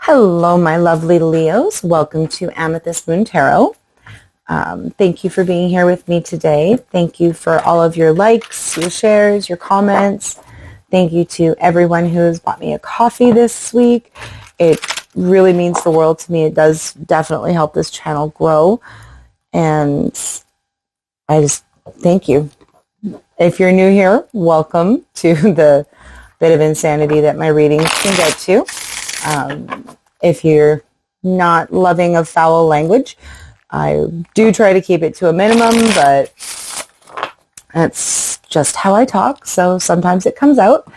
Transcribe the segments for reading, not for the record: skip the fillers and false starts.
Hello, my lovely Leos. Welcome to Amethyst Moon Tarot. Thank you for being here with me today. Thank you for all of your likes, your shares, your comments. Thank you to everyone who has bought me a coffee this week. It really means the world to me. It does definitely help this channel grow. And I just thank you. If you're new here, welcome to the bit of insanity that my readings can get to. If you're not loving of foul language, I do try to keep it to a minimum, but that's just how I talk, so sometimes it comes out.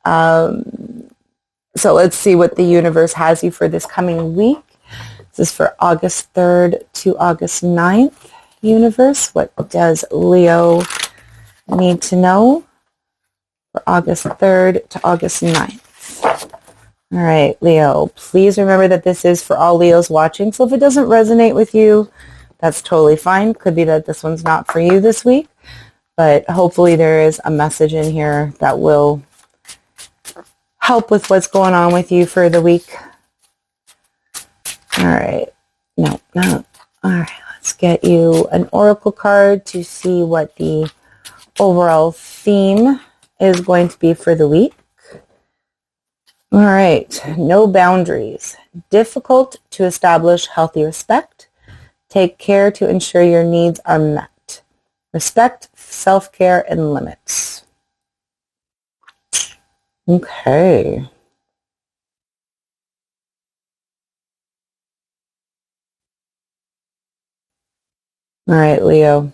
So let's see what the universe has you for this coming week. This is for August 3rd to August 9th. Universe, what does Leo need to know for August 3rd to August 9th? All right, Leo, please remember that this is for all Leos watching. So if it doesn't resonate with you, that's totally fine. Could be that this one's not for you this week, but hopefully there is a message in here that will help with what's going on with you for the week. All right. No. All right, let's get you an oracle card to see what the overall theme is going to be for the week. All right, no boundaries. Difficult to establish healthy respect. Take care to ensure your needs are met. Respect, self-care, and limits. Okay. All right, Leo.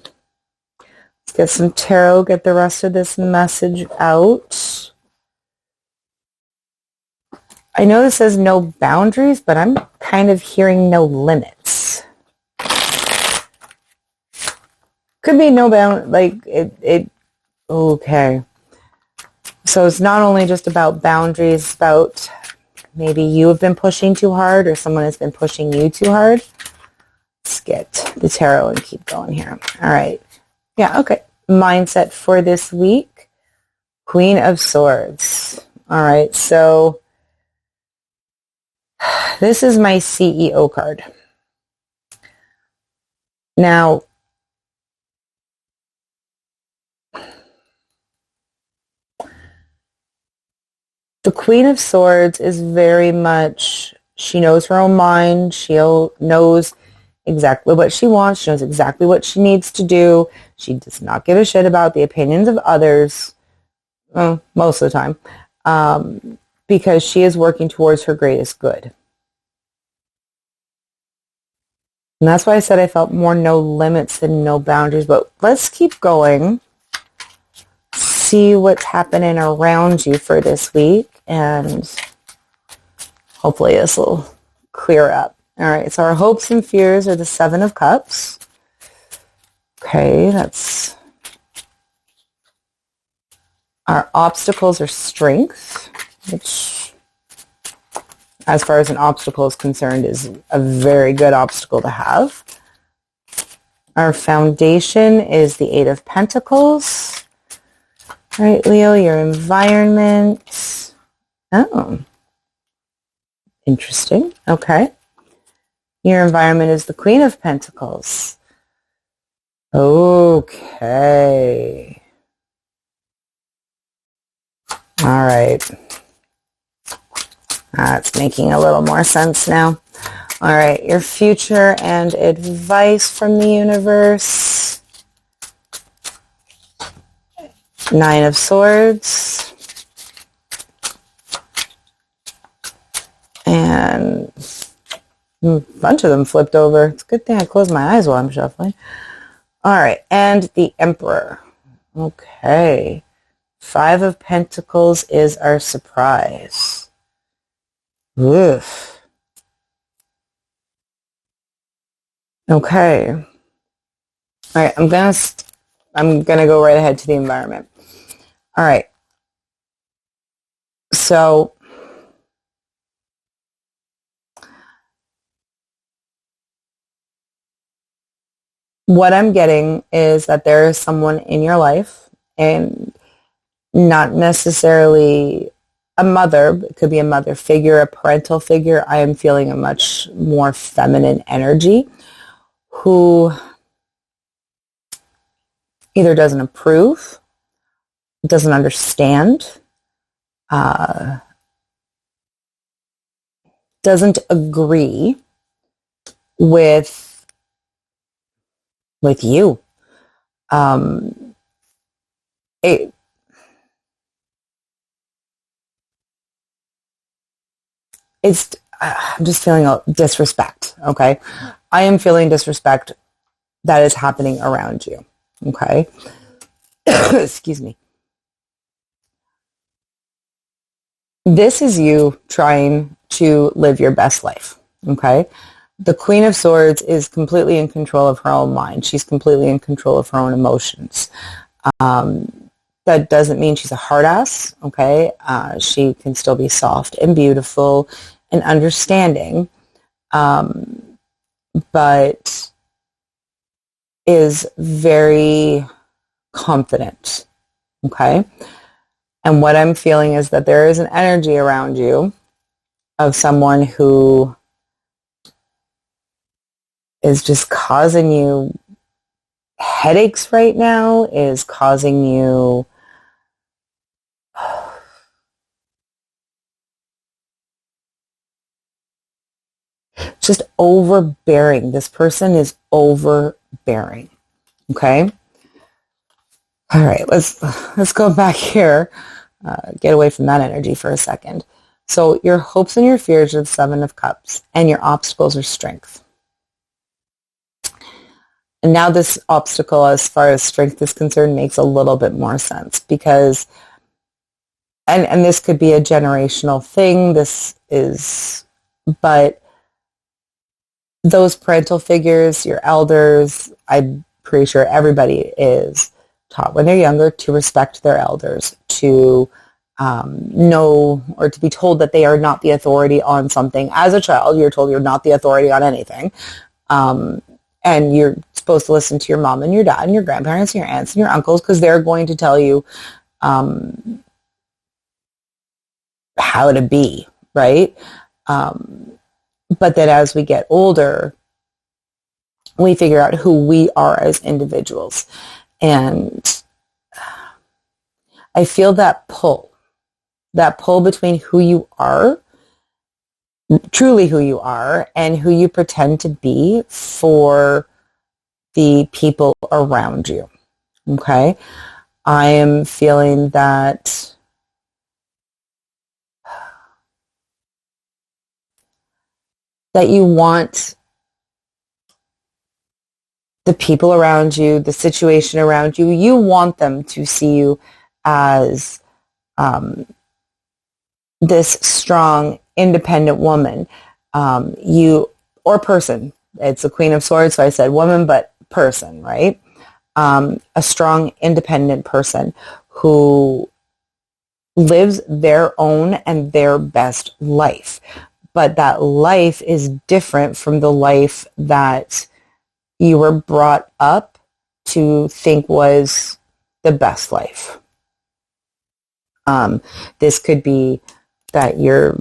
Let's get some tarot, get the rest of this message out. I know this says no boundaries, but I'm kind of hearing no limits. Could be no bound, like okay. So it's not only just about boundaries, it's about maybe you have been pushing too hard or someone has been pushing you too hard. Let's get the tarot and keep going here. All right. Yeah, okay. Mindset for this week. Queen of Swords. All right, so this is my CEO card. Now, the Queen of Swords is very much, she knows her own mind. She knows exactly what she wants. She knows exactly what she needs to do. She does not give a shit about the opinions of others, most of the time, because she is working towards her greatest good. And that's why I said I felt more no limits than no boundaries. But let's keep going. See what's happening around you for this week. And hopefully this will clear up. All right, so our hopes and fears are the Seven of Cups. Okay, that's... Our obstacles are strength, which, as far as an obstacle is concerned, is a very good obstacle to have. Our foundation is the Eight of Pentacles. All right, Leo, your environment. Oh, interesting. Okay. Your environment is the Queen of Pentacles. Okay. All right. That's making a little more sense now. All right, your future and advice from the universe. Nine of Swords. And a bunch of them flipped over. It's a good thing I closed my eyes while I'm shuffling. All right, and the Emperor. Okay. Five of Pentacles is our surprise. Oof. Okay. All right, I'm gonna go right ahead to the environment. All right. So what I'm getting is that there is someone in your life, and not necessarily a mother, it could be a mother figure, a parental figure. I am feeling a much more feminine energy who either doesn't approve, doesn't understand, doesn't agree with you. It, I'm just feeling a disrespect, okay? I am feeling disrespect that is happening around you, okay? Excuse me. This is you trying to live your best life, okay? The Queen of Swords is completely in control of her own mind. She's completely in control of her own emotions. That doesn't mean she's a hard ass, okay? She can still be soft and beautiful and understanding, but is very confident, okay? And what I'm feeling is that there is an energy around you of someone who is just causing you headaches right now, is causing you just overbearing. This person is overbearing. Okay? All right, let's go back here. Get away from that energy for a second. So your hopes and your fears are the Seven of Cups, and your obstacles are strength. And now this obstacle, as far as strength is concerned, makes a little bit more sense because, and this could be a generational thing, but those parental figures, your elders, I'm pretty sure everybody is taught when they're younger to respect their elders, to know or to be told that they are not the authority on something. As a child, you're told you're not the authority on anything. And you're supposed to listen to your mom and your dad and your grandparents and your aunts and your uncles because they're going to tell you how to be, right? But then as we get older, we figure out who we are as individuals. And I feel that pull between who you are, truly who you are, and who you pretend to be for the people around you. Okay? I am feeling that you want the people around you, the situation around you, you want them to see you as this strong, independent woman, or person. It's a Queen of Swords, so I said woman, but person, right? A strong, independent person who lives their own and their best life. But that life is different from the life that you were brought up to think was the best life. This could be that you're,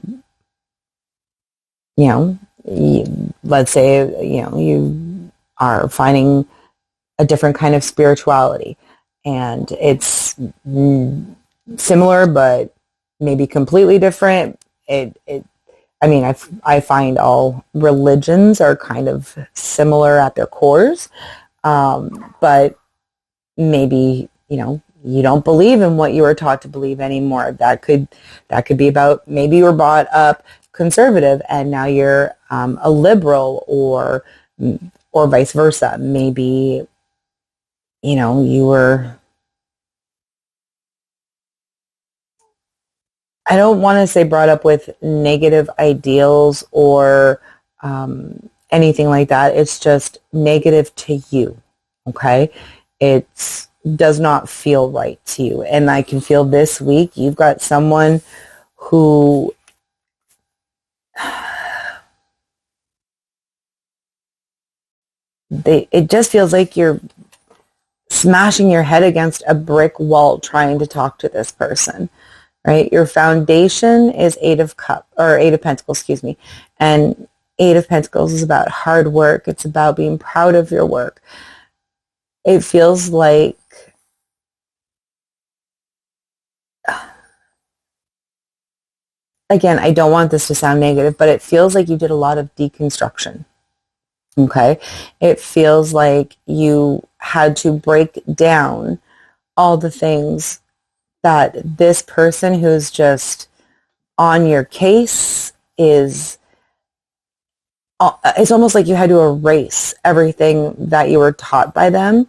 let's say, you are finding a different kind of spirituality and it's similar but maybe completely different. I find all religions are kind of similar at their cores, but maybe, you don't believe in what you were taught to believe anymore. That could be about maybe you were brought up conservative and now you're a liberal, or vice versa. Maybe, you were, I don't want to say brought up with negative ideals or anything like that. It's just negative to you, okay? It does not feel right to you. And I can feel this week you've got someone who it just feels like you're smashing your head against a brick wall trying to talk to this person. right? Your foundation is Eight of Pentacles, excuse me. And Eight of Pentacles is about hard work. It's about being proud of your work. It feels like again, I don't want this to sound negative, but it feels like you did a lot of deconstruction. Okay? It feels like you had to break down all the things that this person who's just on your case is, it's almost like you had to erase everything that you were taught by them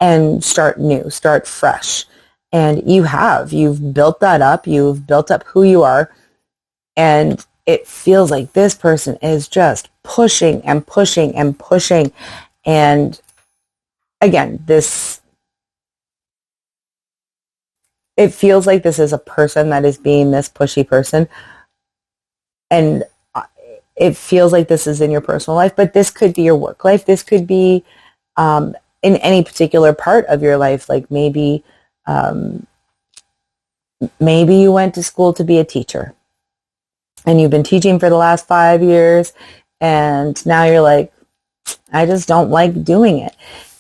and start new, start fresh. And you've built that up, you've built up who you are, and it feels like this person is just pushing and pushing and pushing. And again, it feels like this is a person that is being this pushy person. And it feels like this is in your personal life, but this could be your work life. This could be in any particular part of your life. Like maybe you went to school to be a teacher and you've been teaching for the last 5 years, and now you're like, I just don't like doing it.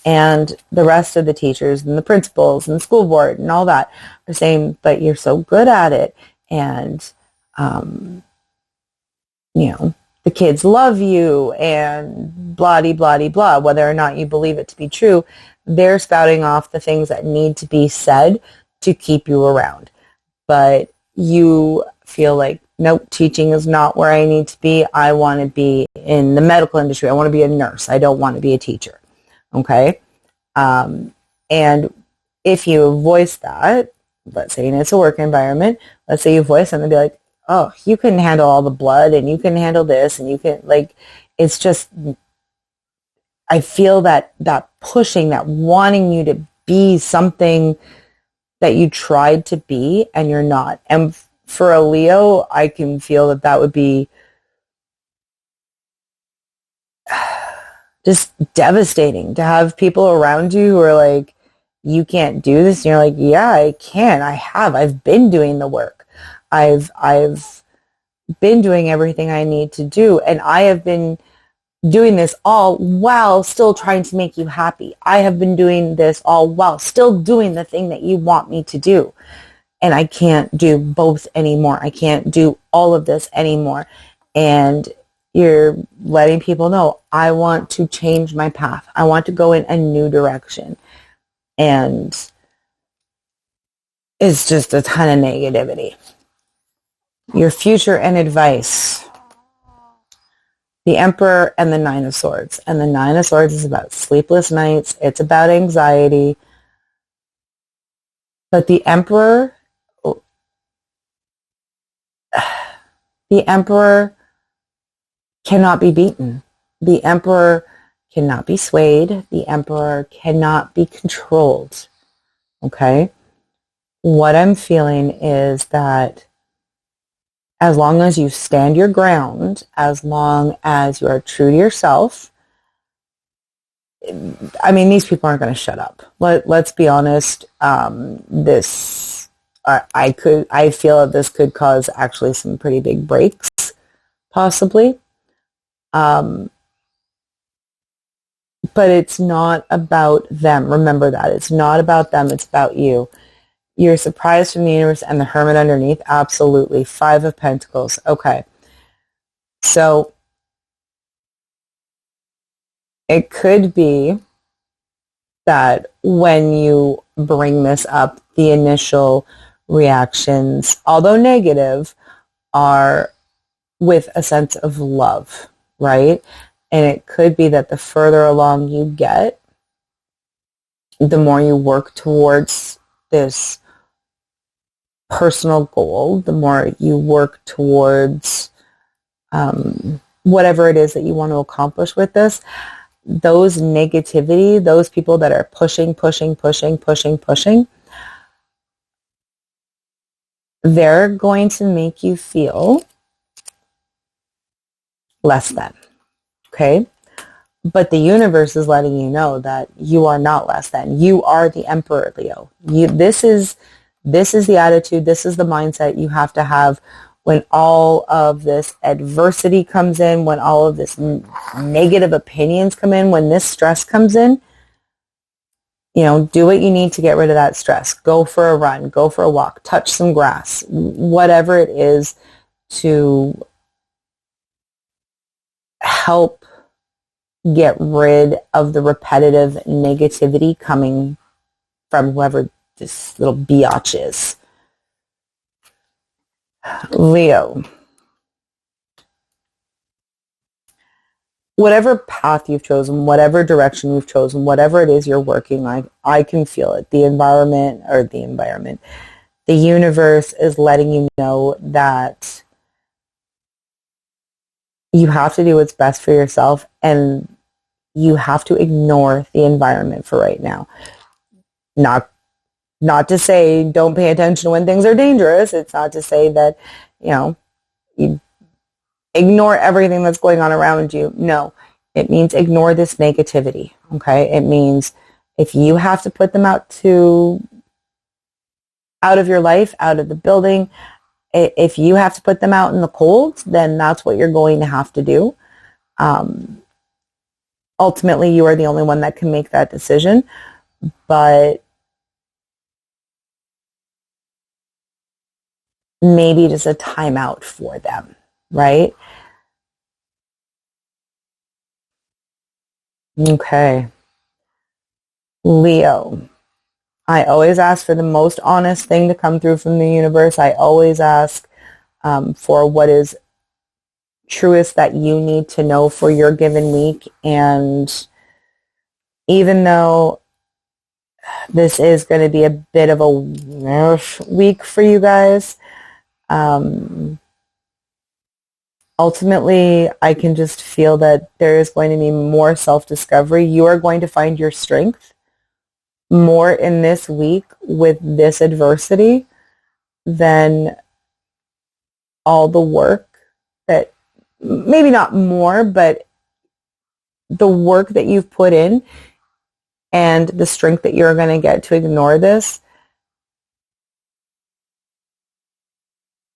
And the rest of the teachers and the principals and the school board and all that are saying, but you're so good at it. And, the kids love you and blah, whether or not you believe it to be true, they're spouting off the things that need to be said to keep you around. But you feel like, nope, teaching is not where I need to be. I want to be in the medical industry. I want to be a nurse. I don't want to be a teacher. Okay? And if you voice that, let's say it's a work environment, let's say you voice them and be like, oh, you can handle all the blood and you can handle this and you can, like, it's just, I feel that pushing, that wanting you to be something that you tried to be and you're not. And for a Leo, I can feel that would be just devastating to have people around you who are like, you can't do this. And you're like, yeah, I can. I've been doing the work. I've been doing everything I need to do. And I have been doing this all while still trying to make you happy. I have been doing this all while still doing the thing that you want me to do. And I can't do both anymore. I can't do all of this anymore. And you're letting people know, I want to change my path. I want to go in a new direction. And it's just a ton of negativity. Your future and advice. The Emperor and the Nine of Swords. And the Nine of Swords is about sleepless nights. It's about anxiety. But the Emperor cannot be beaten. The Emperor cannot be swayed. The Emperor cannot be controlled. Okay? What I'm feeling is that as long as you stand your ground, as long as you are true to yourself, I mean, these people aren't going to shut up. Let's be honest. I feel that this could cause actually some pretty big breaks, possibly. But it's not about them. Remember that. It's not about them. It's about you. You're surprised from the universe and the Hermit underneath. Absolutely. Five of Pentacles. Okay. So it could be that when you bring this up, the initial reactions, although negative, are with a sense of love, right? And it could be that the further along you get, the more you work towards this personal goal, the more you work towards whatever it is that you want to accomplish with this, those negativity, those people that are pushing, they're going to make you feel less than, okay? But the universe is letting you know that you are not less than. You are the Emperor, Leo. This is This is the attitude, this is the mindset you have to have when all of this adversity comes in, when all of this negative opinions come in, when this stress comes in. Do what you need to get rid of that stress. Go for a run, go for a walk, touch some grass, whatever it is to help get rid of the repetitive negativity coming from whoever this little biatch is. Leo, whatever path you've chosen, whatever direction you've chosen, whatever it is you're working on, I can feel it. The universe is letting you know that you have to do what's best for yourself, and you have to ignore the environment for right now. Not to say don't pay attention when things are dangerous. It's not to say that, you ignore everything that's going on around you. No, it means ignore this negativity, okay? It means if you have to put them out of your life, out of the building, if you have to put them out in the cold, then that's what you're going to have to do. Ultimately, you are the only one that can make that decision, but maybe just a timeout for them, right? Okay. Leo, I always ask for the most honest thing to come through from the universe. I always ask for what is truest that you need to know for your given week. And even though this is going to be a bit of a week for you guys, ultimately, I can just feel that there is going to be more self-discovery. You are going to find your strength more in this week with this adversity than all the work that, maybe not more, but the work that you've put in and the strength that you're going to get to ignore this.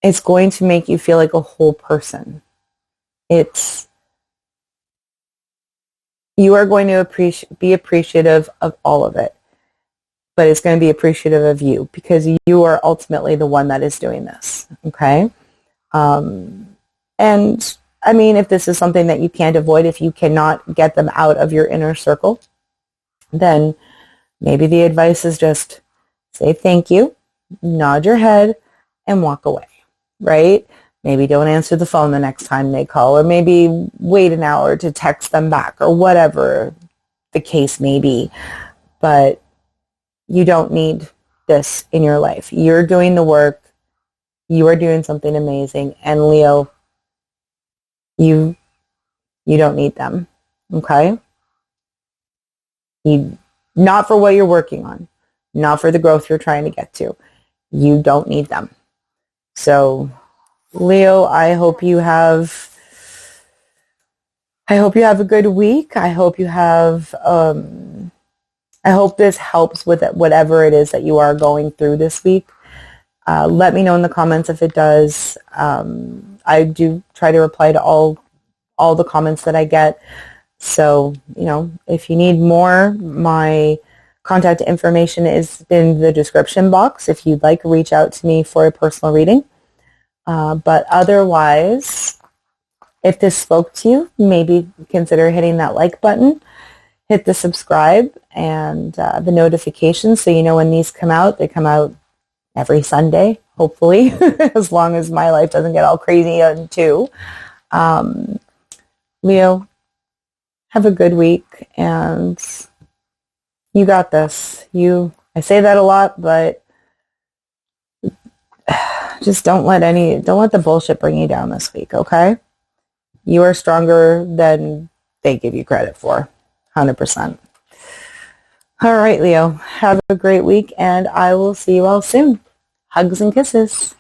It's going to make you feel like a whole person. You are going to be appreciative of all of it, but it's going to be appreciative of you because you are ultimately the one that is doing this, okay? And I mean, if this is something that you can't avoid, if you cannot get them out of your inner circle, then maybe the advice is just say thank you, nod your head, and walk away, right? Maybe don't answer the phone the next time they call, or maybe wait an hour to text them back, or whatever the case may be. But you don't need this in your life. You're doing the work. You are doing something amazing. And Leo, you don't need them, okay? Not for what you're working on, not for the growth you're trying to get to. You don't need them. So, Leo, I hope you have a good week. I hope this helps with whatever it is that you are going through this week. Let me know in the comments if it does. I do try to reply to all the comments that I get. So, if you need more, my contact information is in the description box. If you'd like, reach out to me for a personal reading. But otherwise, if this spoke to you, maybe consider hitting that like button, hit the subscribe and the notifications so you know when these come out. They come out every Sunday, hopefully, as long as my life doesn't get all crazy too. Leo, have a good week, and you got this. I say that a lot, but just don't let the bullshit bring you down this week, okay? You are stronger than they give you credit for, 100%. All right, Leo, have a great week, and I will see you all soon. Hugs and kisses.